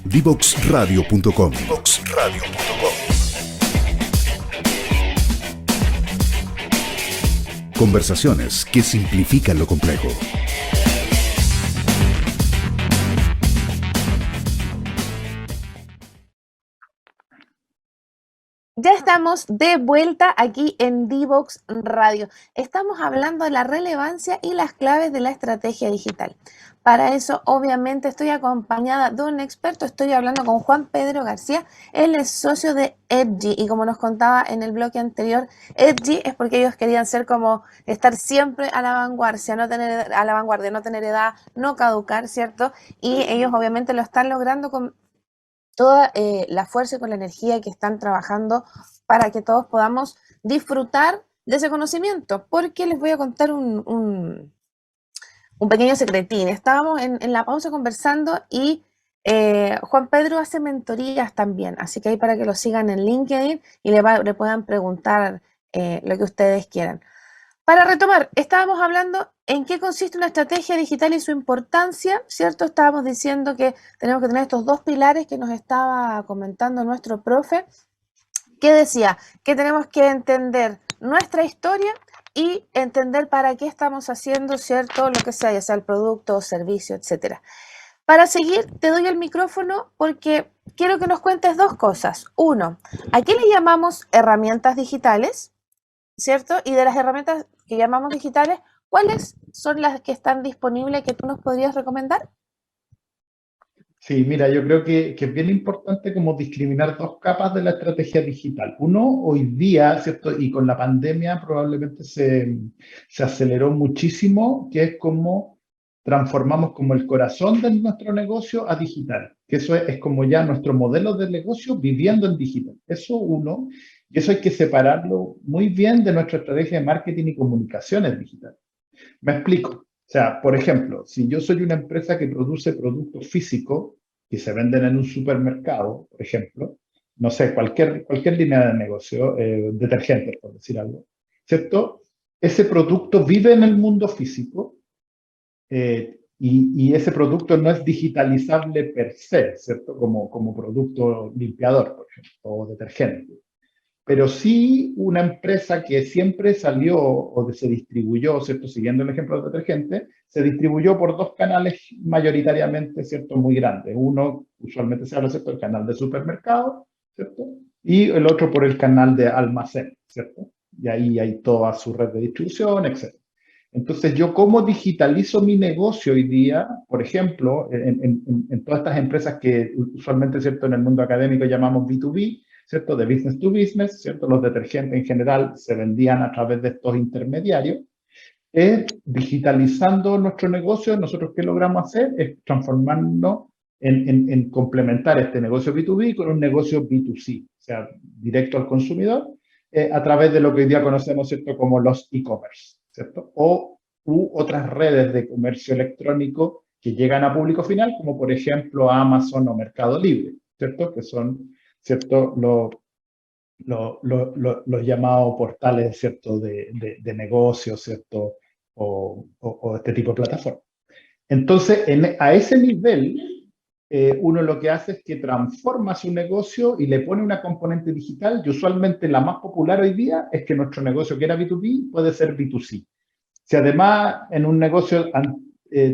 Divoxradio.com. Conversaciones que simplifican lo complejo. Ya estamos de vuelta aquí en Divox Radio. Estamos hablando de la relevancia y las claves de la estrategia digital. Para eso, obviamente, estoy acompañada de un experto. Estoy hablando con Juan Pedro García. Él es socio de Edgy y como nos contaba en el bloque anterior, Edgy es porque ellos querían ser como estar siempre a la vanguardia, no tener edad, no caducar, ¿cierto? Y ellos obviamente lo están logrando con toda la fuerza y con la energía que están trabajando para que todos podamos disfrutar de ese conocimiento. Porque les voy a contar un pequeño secretín. Estábamos en la pausa conversando y Juan Pedro hace mentorías también, así que ahí para que lo sigan en LinkedIn y le puedan preguntar lo que ustedes quieran. Para retomar, estábamos hablando en qué consiste una estrategia digital y su importancia, ¿cierto? Estábamos diciendo que tenemos que tener estos dos pilares que nos estaba comentando nuestro profe, que decía que tenemos que entender nuestra historia y entender para qué estamos haciendo, ¿cierto? Lo que sea, ya sea el producto o servicio, etcétera. Para seguir, te doy el micrófono porque quiero que nos cuentes dos cosas. Uno, ¿a qué le llamamos herramientas digitales? ¿Cierto? Y de las herramientas que llamamos digitales, ¿cuáles son las que están disponibles que tú nos podrías recomendar? Sí, mira, yo creo que es bien importante como discriminar dos capas de la estrategia digital. Uno, hoy día, ¿cierto? Y con la pandemia probablemente se aceleró muchísimo, que es como transformamos como el corazón de nuestro negocio a digital. Que eso es como ya nuestro modelo de negocio viviendo en digital. Eso uno, y eso hay que separarlo muy bien de nuestra estrategia de marketing y comunicaciones digital. Me explico. O sea, por ejemplo, si yo soy una empresa que produce productos físicos que se venden en un supermercado, por ejemplo, no sé, cualquier línea de negocio, detergentes, por decir algo, ¿cierto? Ese producto vive en el mundo físico y ese producto no es digitalizable per se, ¿cierto? Como producto limpiador, por ejemplo, o detergente, pero sí una empresa que siempre salió o se distribuyó, ¿cierto? Siguiendo el ejemplo del detergente, se distribuyó por dos canales mayoritariamente, ¿cierto? Muy grandes. Uno, usualmente se habla, ¿cierto? El canal de supermercado, ¿cierto? Y el otro por el canal de almacén, ¿cierto? Y ahí hay toda su red de distribución, etc. Entonces, yo cómo digitalizo mi negocio hoy día, por ejemplo, en todas estas empresas que usualmente, ¿cierto? En el mundo académico llamamos B2B, ¿cierto? De business to business, ¿cierto? Los detergentes en general se vendían a través de estos intermediarios. Digitalizando nuestro negocio, nosotros ¿qué logramos hacer? Es transformarnos en complementar este negocio B2B con un negocio B2C, o sea, directo al consumidor, a través de lo que hoy día conocemos, ¿cierto? Como los e-commerce, ¿cierto? U otras redes de comercio electrónico que llegan a público final, como por ejemplo Amazon o Mercado Libre, ¿cierto? Que son, ¿cierto? Los llamados portales, ¿cierto? De negocios, ¿cierto? O este tipo de plataformas. Entonces, a ese nivel, uno lo que hace es que transforma su negocio y le pone una componente digital, y usualmente la más popular hoy día es que nuestro negocio que era B2B puede ser B2C. Si además en un negocio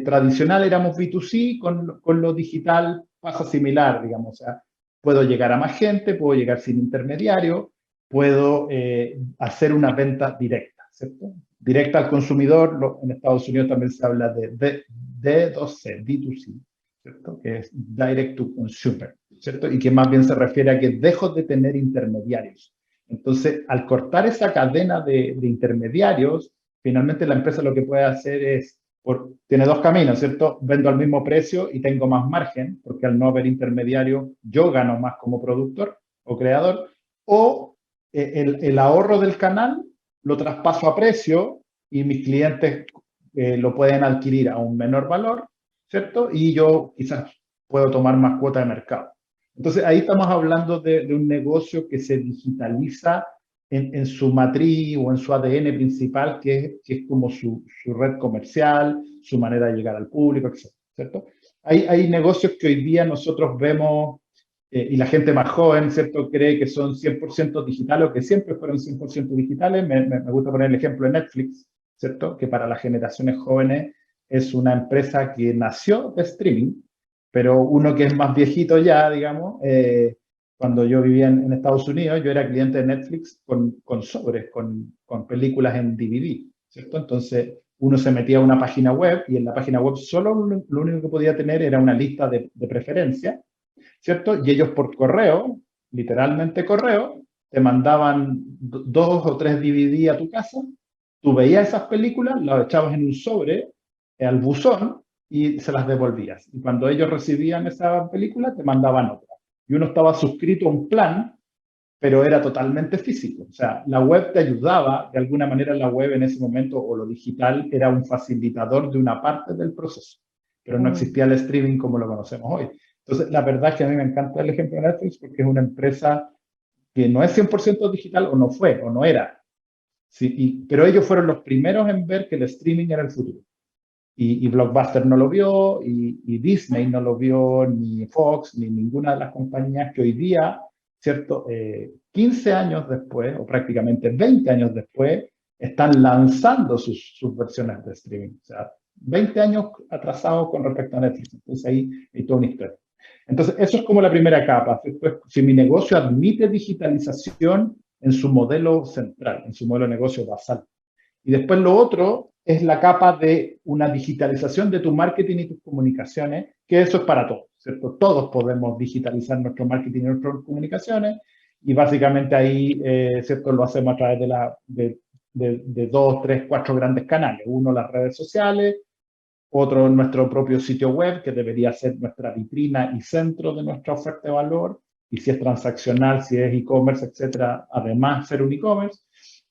tradicional éramos B2C, con lo digital pasa similar, digamos. O sea, puedo llegar a más gente, puedo llegar sin intermediario, puedo hacer una venta directa, ¿cierto? Directa al consumidor. En Estados Unidos también se habla de D2C, D2C, ¿cierto? Que es Direct to Consumer, ¿cierto? Y que más bien se refiere a que dejo de tener intermediarios. Entonces, al cortar esa cadena de intermediarios, finalmente la empresa lo que puede hacer es, tiene dos caminos, ¿cierto? Vendo al mismo precio y tengo más margen, porque al no haber intermediario yo gano más como productor o creador, o el ahorro del canal lo traspaso a precio y mis clientes lo pueden adquirir a un menor valor, ¿cierto? Y yo quizás puedo tomar más cuota de mercado. Entonces ahí estamos hablando de un negocio que se digitaliza en su matriz o en su ADN principal, que es como su red comercial, su manera de llegar al público, etc. ¿cierto? Hay negocios que hoy día nosotros vemos, y la gente más joven, ¿cierto?, cree que son 100% digitales o que siempre fueron 100% digitales. Me gusta poner el ejemplo de Netflix, ¿cierto?, que para las generaciones jóvenes es una empresa que nació de streaming, pero uno que es más viejito ya, digamos, cuando yo vivía en Estados Unidos, yo era cliente de Netflix con sobres, con películas en DVD, ¿cierto? Entonces, uno se metía a una página web y en la página web solo lo único que podía tener era una lista de preferencias, ¿cierto? Y ellos por correo, literalmente correo, te mandaban 2 o 3 DVD a tu casa, tú veías esas películas, las echabas en un sobre al buzón y se las devolvías. Y cuando ellos recibían esa película, te mandaban otra. Y uno estaba suscrito a un plan, pero era totalmente físico. O sea, la web te ayudaba, de alguna manera la web en ese momento, o lo digital, era un facilitador de una parte del proceso, pero no existía el streaming como lo conocemos hoy. Entonces, la verdad es que a mí me encanta el ejemplo de Netflix porque es una empresa que no es 100% digital, o no fue, o no era. Sí, pero ellos fueron los primeros en ver que el streaming era el futuro. Y Blockbuster no lo vio, y Disney no lo vio, ni Fox, ni ninguna de las compañías que hoy día, ¿cierto? 15 años después, o prácticamente 20 años después, están lanzando sus versiones de streaming. O sea, 20 años atrasados con respecto a Netflix. Entonces ahí hay toda una historia. Entonces, eso es como la primera capa. Después, si mi negocio admite digitalización en su modelo central, en su modelo de negocio basal. Y después lo otro es la capa de una digitalización de tu marketing y tus comunicaciones, que eso es para todos, ¿cierto? Todos podemos digitalizar nuestro marketing y nuestras comunicaciones, y básicamente ahí, ¿cierto?, lo hacemos a través de 2, 3, 4 grandes canales. Uno, las redes sociales; otro, nuestro propio sitio web, que debería ser nuestra vitrina y centro de nuestra oferta de valor, y si es transaccional, si es e-commerce, etcétera, además ser un e-commerce.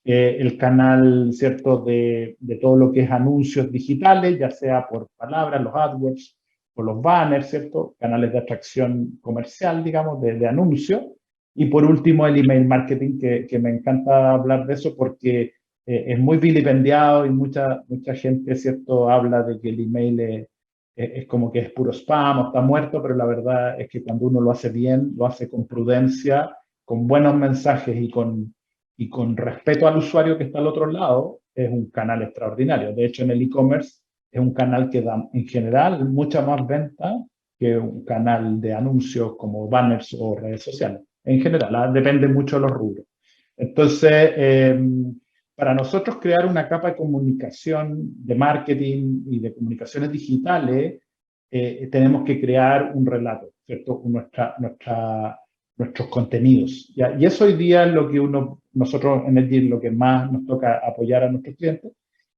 El canal, ¿cierto?, de todo lo que es anuncios digitales, ya sea por palabras, los AdWords, o los banners, ¿cierto?, canales de atracción comercial, digamos, de anuncio. Y por último, el email marketing, que me encanta hablar de eso porque es muy vilipendiado y mucha gente, ¿cierto?, habla de que el email es como que es puro spam o está muerto, pero la verdad es que cuando uno lo hace bien, lo hace con prudencia, con buenos mensajes y con respeto al usuario que está al otro lado, es un canal extraordinario. De hecho, en el e-commerce es un canal que da, en general, mucha más venta que un canal de anuncios como banners o redes sociales. En general, depende mucho de los rubros. Entonces, para nosotros crear una capa de comunicación, de marketing y de comunicaciones digitales, tenemos que crear un relato, ¿cierto? Nuestros contenidos. ¿Ya? Y eso hoy día es lo que nosotros en el lo que más nos toca apoyar a nuestros clientes,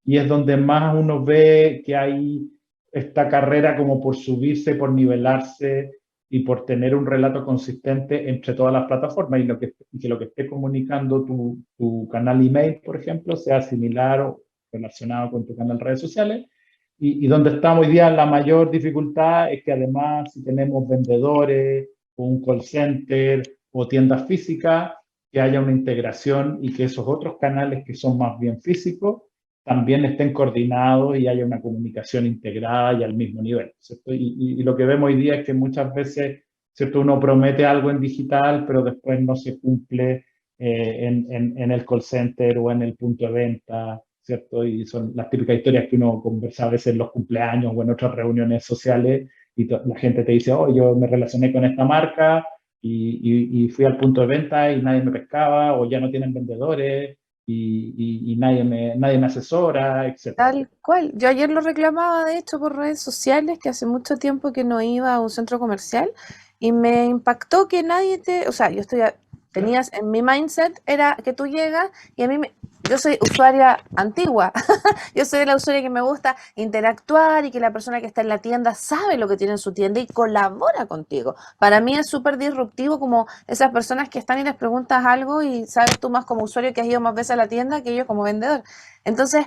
y es donde más uno ve que hay esta carrera como por subirse, por nivelarse y por tener un relato consistente entre todas las plataformas, y que lo que esté comunicando tu canal email, por ejemplo, sea similar o relacionado con tu canal redes sociales. Y donde estamos hoy día la mayor dificultad es que además, si tenemos vendedores o un call center o tiendas físicas, que haya una integración y que esos otros canales que son más bien físicos también estén coordinados y haya una comunicación integrada y al mismo nivel, ¿cierto? Y lo que vemos hoy día es que muchas veces, ¿cierto?, uno promete algo en digital, pero después no se cumple en el call center o en el punto de venta, ¿cierto? Y son las típicas historias que uno conversa a veces en los cumpleaños o en otras reuniones sociales, y la gente te dice: oh, yo me relacioné con esta marca y fui al punto de venta y nadie me pescaba, o ya no tienen vendedores y nadie me asesora, etc. Tal cual. Yo ayer lo reclamaba, de hecho, por redes sociales, que hace mucho tiempo que no iba a un centro comercial, y me impactó que nadie o sea, tenías en mi mindset, era que tú llegas y yo soy usuaria antigua, yo soy la usuaria que me gusta interactuar y que la persona que está en la tienda sabe lo que tiene en su tienda y colabora contigo. Para mí es súper disruptivo como esas personas que están y les preguntas algo y sabes tú más como usuario que has ido más veces a la tienda que yo como vendedor. Entonces,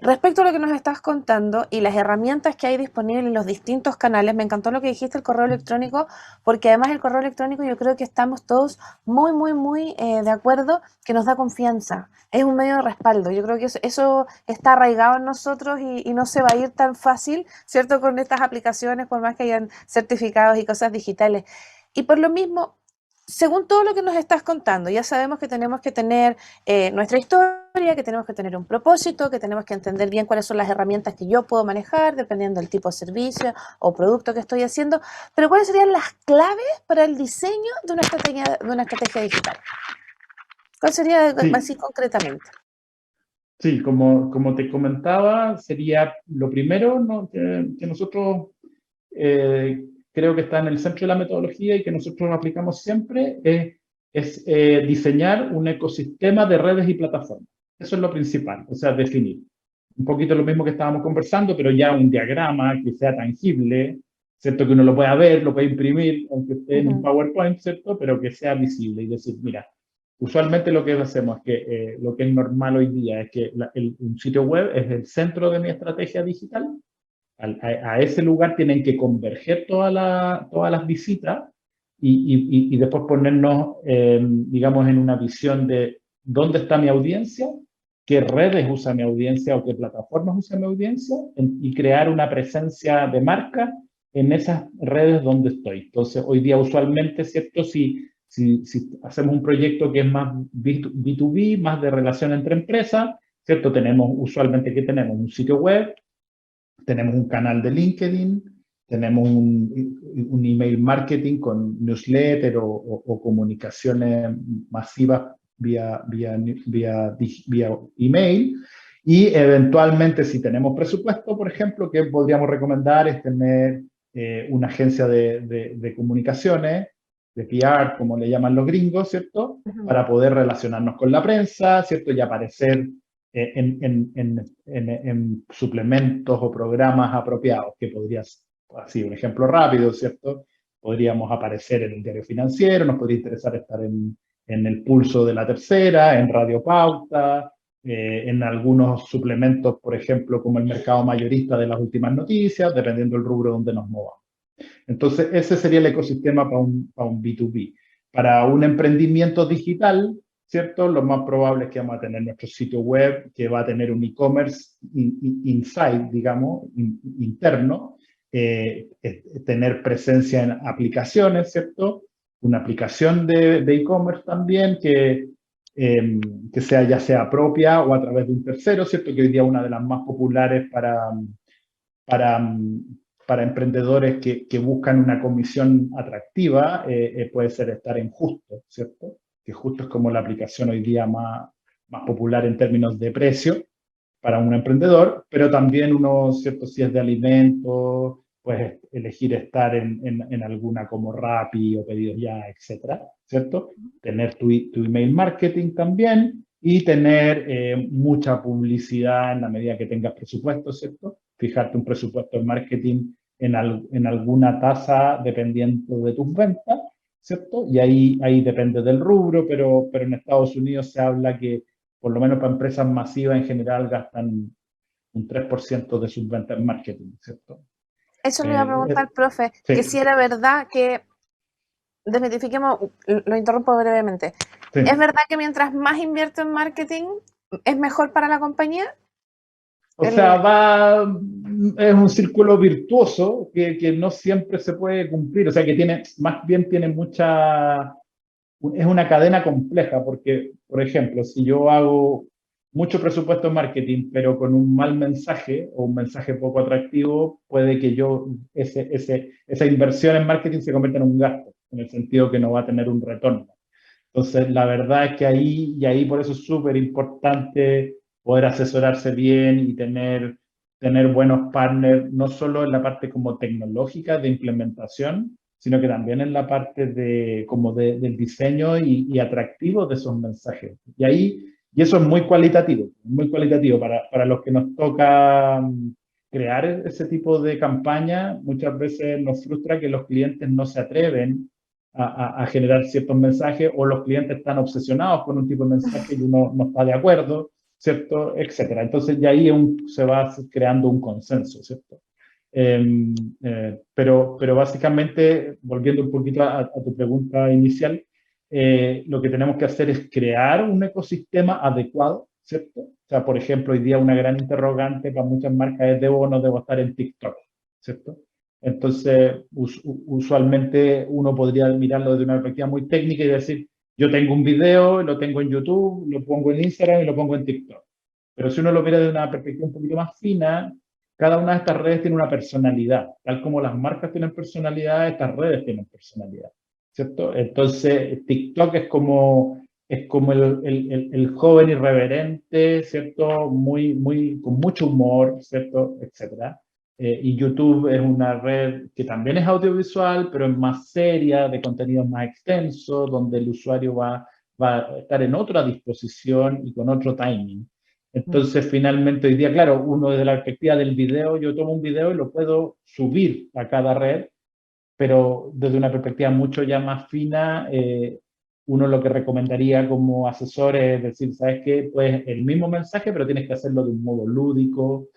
Respecto a lo que nos estás contando y las herramientas que hay disponibles en los distintos canales, me encantó lo que dijiste, el correo electrónico, porque además el correo electrónico yo creo que estamos todos muy de acuerdo que nos da confianza, es un medio de respaldo, yo creo que eso está arraigado en nosotros y no se va a ir tan fácil, ¿cierto? Con estas aplicaciones, por más que hayan certificados y cosas digitales. Y por lo mismo, según todo lo que nos estás contando, ya sabemos que tenemos que tener nuestra historia, que tenemos que tener un propósito, que tenemos que entender bien cuáles son las herramientas que yo puedo manejar, dependiendo del tipo de servicio o producto que estoy haciendo, pero ¿cuáles serían las claves para el diseño de una estrategia digital? ¿Cuál sería Sí, así concretamente? sí, como te comentaba, sería lo primero, ¿no? que nosotros creo que está en el centro de la metodología y que nosotros aplicamos siempre, es diseñar un ecosistema de redes y plataformas. Eso es lo principal, o sea, definir. Un poquito lo mismo que estábamos conversando, pero ya un diagrama que sea tangible, ¿cierto? Que uno lo pueda ver, lo pueda imprimir, aunque esté en un PowerPoint, ¿cierto? Pero que sea visible y decir, mira, usualmente lo que hacemos es que lo que es normal hoy día es que un sitio web es el centro de mi estrategia digital. A ese lugar tienen que converger todas las visitas y después ponernos, digamos, en una visión de dónde está mi audiencia, qué redes usa mi audiencia o qué plataformas usa mi audiencia y crear una presencia de marca en esas redes donde estoy. Entonces, hoy día usualmente, ¿cierto? Si hacemos un proyecto que es más B2B, más de relación entre empresas, ¿cierto? Usualmente, ¿qué tenemos? Un sitio web, tenemos un canal de LinkedIn, tenemos un email marketing con newsletter o comunicaciones masivas vía email. Y eventualmente, si tenemos presupuesto, por ejemplo, que podríamos recomendar es tener una agencia de comunicaciones, de PR, como le llaman los gringos, ¿cierto? Para poder relacionarnos con la prensa, ¿cierto? Y aparecer en suplementos o programas apropiados, que podría ser, así, un ejemplo rápido, ¿cierto? Podríamos aparecer en el diario financiero, nos podría interesar estar en el Pulso de la Tercera, en Radio Pauta, en algunos suplementos, por ejemplo, como el mercado mayorista de las últimas noticias, dependiendo del rubro donde nos movamos. Entonces, ese sería el ecosistema para un B2B. Para un emprendimiento digital, ¿cierto? Lo más probable es que vamos a tener nuestro sitio web, que va a tener un e-commerce inside, digamos, interno, tener presencia en aplicaciones, ¿cierto? Una aplicación de e-commerce también que sea ya sea propia o a través de un tercero, ¿cierto? Que hoy día es una de las más populares para, para emprendedores que buscan una comisión atractiva, puede ser estar en Justo, ¿cierto? Que Justo es como la aplicación hoy día más popular en términos de precio para un emprendedor, pero también uno, ¿cierto? Si es de alimentos, puedes elegir estar en alguna como Rappi o Pedidos Ya, etcétera, ¿cierto? Tener tu email marketing también y tener mucha publicidad en la medida que tengas presupuesto, ¿cierto? Fijarte un presupuesto en marketing en alguna tasa dependiendo de tus ventas, ¿cierto? Y ahí depende del rubro, pero en Estados Unidos se habla que por lo menos para empresas masivas en general gastan un 3% de sus ventas en marketing, ¿cierto? Eso le iba a preguntar, profe, Sí, que si era verdad que, desmitifiquemos, lo interrumpo brevemente, sí. ¿es verdad que mientras más invierto en marketing es mejor para la compañía? O sea, es un círculo virtuoso que no siempre se puede cumplir, o sea, que más bien tiene es una cadena compleja, porque, por ejemplo, si yo hago mucho presupuesto en marketing, pero con un mal mensaje o un mensaje poco atractivo, puede que esa inversión en marketing se convierta en un gasto, en el sentido que no va a tener un retorno. Entonces, la verdad es que ahí por eso es súper importante poder asesorarse bien y tener buenos partners, no solo en la parte como tecnológica de implementación, sino que también en la parte del diseño y atractivo de esos mensajes. Y eso es muy cualitativo para los que nos toca crear ese tipo de campaña. Muchas veces nos frustra que los clientes no se atreven a generar ciertos mensajes o los clientes están obsesionados con un tipo de mensaje y uno no está de acuerdo. ¿cierto? Etcétera. Entonces ya ahí se va creando un consenso, ¿cierto? Pero básicamente, volviendo un poquito a tu pregunta inicial, lo que tenemos que hacer es crear un ecosistema adecuado, ¿cierto? O sea, por ejemplo, hoy día una gran interrogante para muchas marcas es ¿debo o no debo estar en TikTok? ¿Cierto? Entonces, usualmente uno podría mirarlo desde una perspectiva muy técnica y decir, yo tengo un video, lo tengo en YouTube, lo pongo en Instagram y lo pongo en TikTok. Pero si uno lo mira desde una perspectiva un poquito más fina, cada una de estas redes tiene una personalidad. Tal como las marcas tienen personalidad, estas redes tienen personalidad, ¿cierto? Entonces, TikTok es como el joven irreverente, ¿cierto? Con mucho humor, ¿cierto? Etcétera. Y YouTube es una red que también es audiovisual, pero es más seria, de contenido más extenso, donde el usuario va a estar en otra disposición y con otro timing. Entonces, finalmente, hoy día, claro, uno desde la perspectiva del video, yo tomo un video y lo puedo subir a cada red, pero desde una perspectiva mucho ya más fina, uno lo que recomendaría como asesor es decir, ¿sabes qué? Pues el mismo mensaje, pero tienes que hacerlo de un modo lúdico,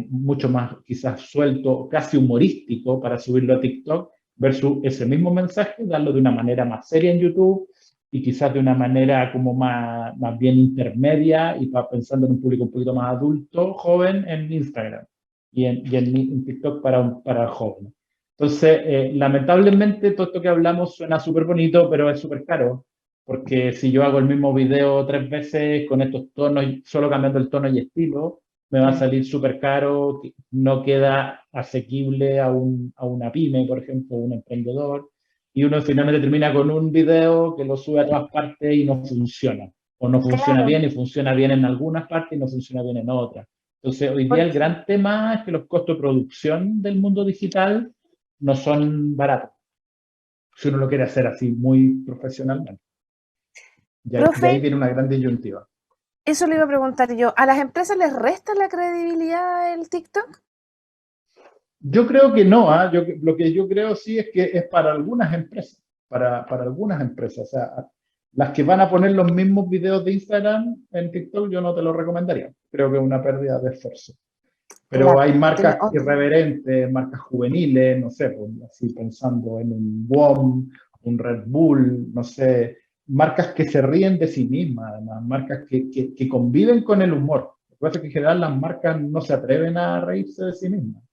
mucho más quizás suelto, casi humorístico para subirlo a TikTok, versus ese mismo mensaje, darlo de una manera más seria en YouTube y quizás de una manera como más bien intermedia y pensando en un público un poquito más adulto, joven, en Instagram y en TikTok para jóvenes. Entonces, lamentablemente, todo esto que hablamos suena súper bonito, pero es súper caro, porque si yo hago el mismo video 3 veces con estos tonos, solo cambiando el tono y estilo, me va a salir súper caro, no queda asequible a una pyme, por ejemplo, un emprendedor, y uno finalmente termina con un video que lo sube a todas partes y no funciona, o no funciona Claro, bien y funciona bien en algunas partes y no funciona bien en otras. Entonces, hoy día el porque gran tema es que los costos de producción del mundo digital no son baratos, si uno lo quiere hacer así muy profesionalmente. Y profe, ahí viene una gran disyuntiva. eso le iba a preguntar yo. ¿A las empresas les resta la credibilidad el TikTok? Yo creo que no, ¿ah? Lo que yo creo sí es que es para algunas empresas, para algunas empresas. O sea, las que van a poner los mismos videos de Instagram en TikTok, yo no te lo recomendaría. Creo que es una pérdida de esfuerzo. Pero Claro, hay tiene marcas otro. irreverentes, marcas juveniles, no sé, pues, así pensando en un WOM, un Red Bull, no sé, marcas que se ríen de sí mismas, además, marcas que conviven con el humor. Lo que pasa es que en general las marcas no se atreven a reírse de sí mismas.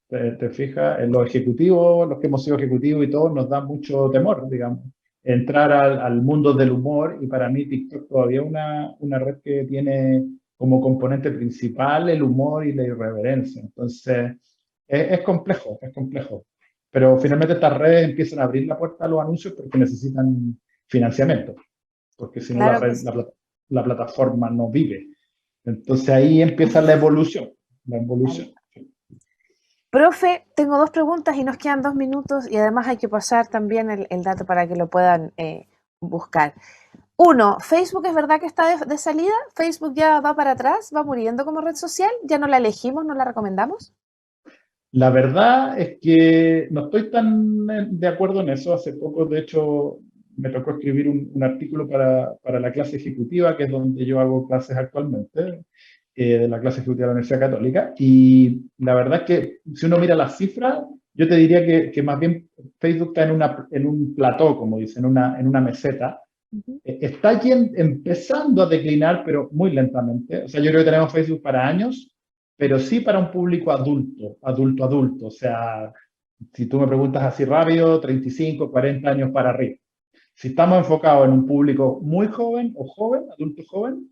Te fijas, en los ejecutivos, los que hemos sido ejecutivos y todo, nos da mucho temor, digamos, entrar al mundo del humor y para mí TikTok todavía es una red que tiene como componente principal el humor y la irreverencia. Entonces, es complejo, es complejo. Pero finalmente estas redes empiezan a abrir la puerta a los anuncios porque necesitan financiamiento, porque si no Claro que sí. la plataforma no vive. Entonces ahí empieza la evolución, la Vale. evolución. Profe, tengo dos preguntas y nos quedan 2 minutos y además hay que pasar también el dato para que lo puedan buscar. Uno, ¿Facebook es verdad que está de salida? ¿Facebook ya va para atrás? ¿Va muriendo como red social? ¿Ya no la elegimos, no la recomendamos? La verdad es que no estoy tan de acuerdo en eso. Hace poco, de hecho, me tocó escribir un artículo para la clase ejecutiva, que es donde yo hago clases actualmente, de la clase ejecutiva de la Universidad Católica. Y la verdad es que si uno mira las cifras, yo te diría que más bien Facebook está en un plató, como dicen, en una meseta. Ujú. Está aquí empezando a declinar, pero muy lentamente. O sea, yo creo que tenemos Facebook para años, pero sí para un público adulto, adulto, adulto. O sea, si tú me preguntas así rápido, 35, 40 años para arriba. Si estamos enfocados en un público muy joven o joven, adulto joven,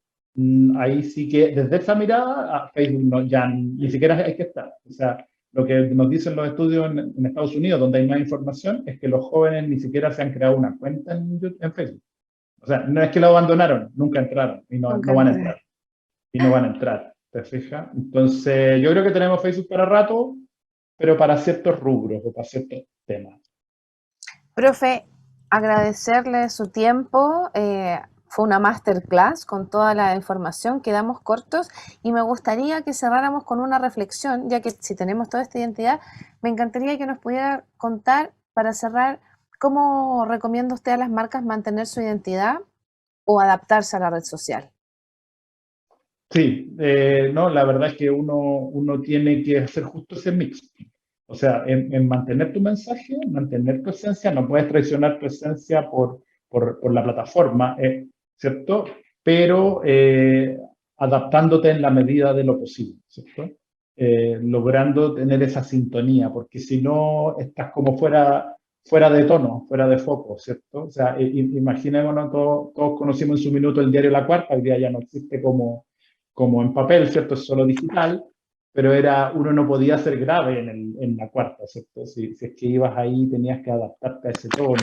ahí sí que desde esa mirada a Facebook ya ni siquiera hay que estar. O sea, lo que nos dicen los estudios en Estados Unidos, donde hay más información, es que los jóvenes ni siquiera se han creado una cuenta en Facebook. O sea, no es que lo abandonaron, nunca entraron y no, Nunca no van a entré. entrar. Y no van a entrar, ¿te fijas? Entonces, yo creo que tenemos Facebook para rato, pero para ciertos rubros o para ciertos temas. Profe, agradecerle su tiempo. Fue una masterclass con toda la información, quedamos cortos y me gustaría que cerráramos con una reflexión, ya que si tenemos toda esta identidad, me encantaría que nos pudiera contar para cerrar cómo recomienda usted a las marcas mantener su identidad o adaptarse a la red social. Sí, no, la verdad es que uno tiene que hacer justo ese mix. O sea, en mantener tu mensaje, mantener tu esencia, no puedes traicionar tu esencia por la plataforma, ¿cierto? Pero adaptándote en la medida de lo posible, ¿cierto? Logrando tener esa sintonía, porque si no estás como fuera de tono, fuera de foco, ¿cierto? O sea, imaginémonos, todos conocimos en su minuto el diario La Cuarta, hoy día ya no existe como en papel, ¿cierto? Es solo digital, pero uno no podía ser grave en La Cuarta, ¿cierto? Si es que ibas ahí tenías que adaptarte a ese tono.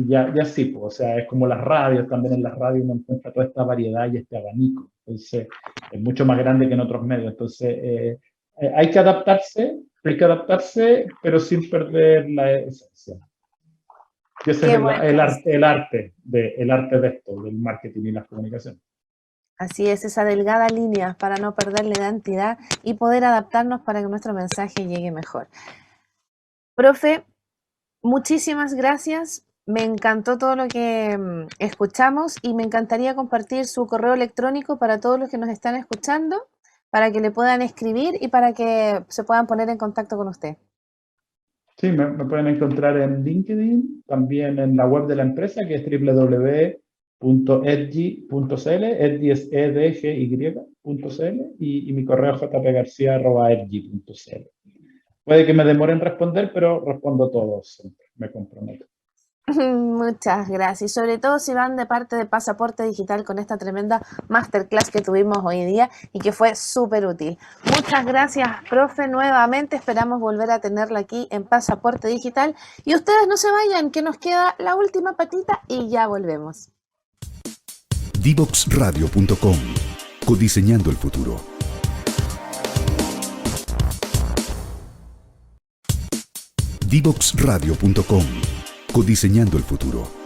Ya sí, pues, o sea, es como las radios, también en las radios uno encuentra toda esta variedad y este abanico. Entonces, es mucho más grande que en otros medios. Entonces, hay que adaptarse, pero sin perder la esencia. Y ese es Qué bueno. el arte de esto, del marketing y las comunicaciones. Así es, esa delgada línea para no perder la identidad y poder adaptarnos para que nuestro mensaje llegue mejor. Profe, muchísimas gracias. Me encantó todo lo que escuchamos y me encantaría compartir su correo electrónico para todos los que nos están escuchando, para que le puedan escribir y para que se puedan poner en contacto con usted. Sí, me pueden encontrar en LinkedIn, también en la web de la empresa, que es www.edgy.cl, edgy es edgy.cl, y mi correo jpgarcia@edgy.cl. Puede que me demore en responder, pero respondo todos siempre, me comprometo. Muchas gracias. Y sobre todo si van de parte de Pasaporte Digital con esta tremenda masterclass que tuvimos hoy día y que fue súper útil. Muchas gracias, profe, nuevamente. Esperamos volver a tenerla aquí en Pasaporte Digital. Y ustedes no se vayan, que nos queda la última patita y ya volvemos. Divoxradio.com. Codiseñando el futuro. Divoxradio.com. Codiseñando el futuro.